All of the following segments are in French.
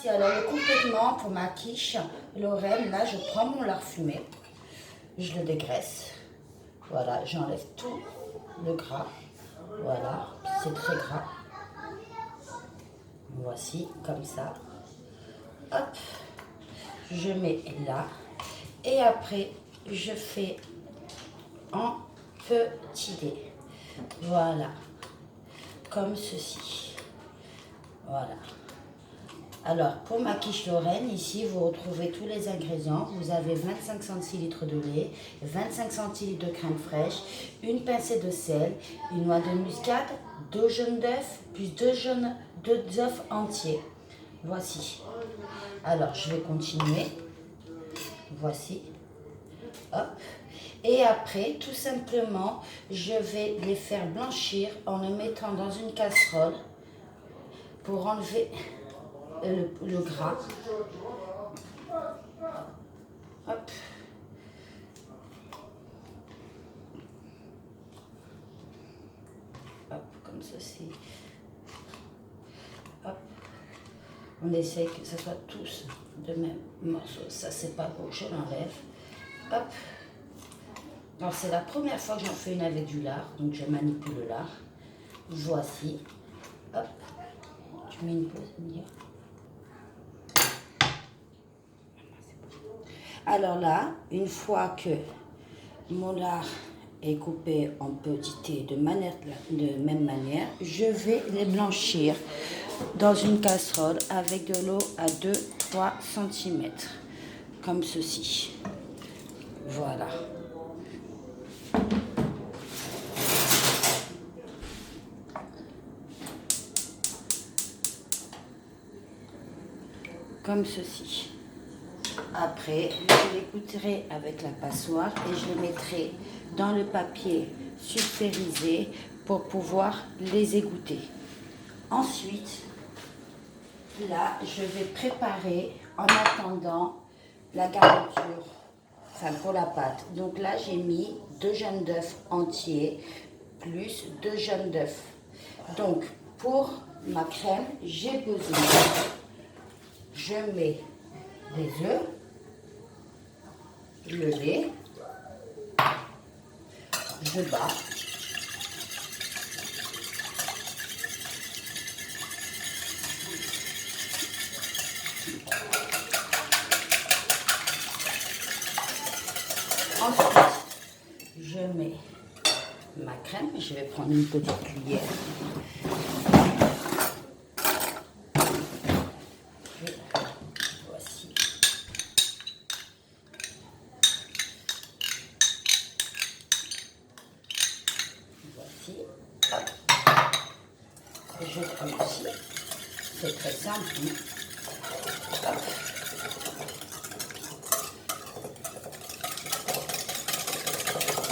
Alors le complément pour ma quiche Lorraine, là je prends mon lard fumé, je le dégraisse, voilà, j'enlève tout le gras, voilà, c'est très gras, voici, comme ça, hop, je mets là, et après je fais en petit dé, voilà, comme ceci, voilà. Alors, pour ma quiche Lorraine, ici, vous retrouvez tous les ingrédients. Vous avez 25 centilitres de lait, 25 centilitres de crème fraîche, une pincée de sel, une noix de muscade, 2 jaunes d'œufs, plus 2 œufs entiers. Voici. Alors, je vais continuer. Voici. Hop. Et après, tout simplement, je vais les faire blanchir en les mettant dans une casserole pour enlever le gras. Hop. Hop, comme ceci. Hop. On essaye que ce soit tous de même morceau. Ça, c'est pas beau, je l'enlève. Hop. Alors, c'est la première fois que j'en fais une avec du lard, donc je manipule le lard. Voici. Hop. Je mets une pause. Alors là, une fois que mon lard est coupé en petits dés de même manière, je vais les blanchir dans une casserole avec de l'eau à 2-3 cm, comme ceci. Voilà. Comme ceci. Après, je les goûterai avec la passoire et je les mettrai dans le papier sulfurisé pour pouvoir les égoutter. Ensuite, là, je vais préparer en attendant la garniture, enfin pour la pâte. Donc là, j'ai mis 2 jaunes d'œufs entiers plus 2 jaunes d'œufs. Donc, pour ma crème, j'ai besoin, je mets les œufs, le lait, je bats, ensuite je mets ma crème, je vais prendre une petite cuillère. Voici. Voici. Hop. Je prends aussi. C'est très simple. Hop.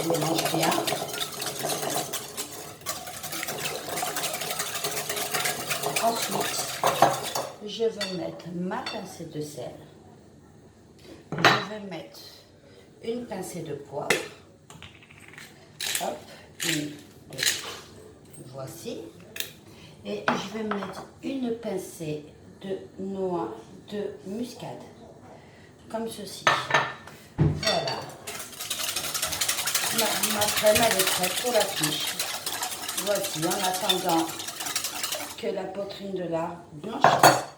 Je mélange bien. Ensuite, je vais mettre ma pincée de sel. Je vais mettre une pincée de poivre. Hop, une, deux. Voici. Et je vais mettre une pincée de noix de muscade. Comme ceci. Voilà. Ma crème, elle est prête pour la quiche. Voici, en attendant que la poitrine de lard blanchisse.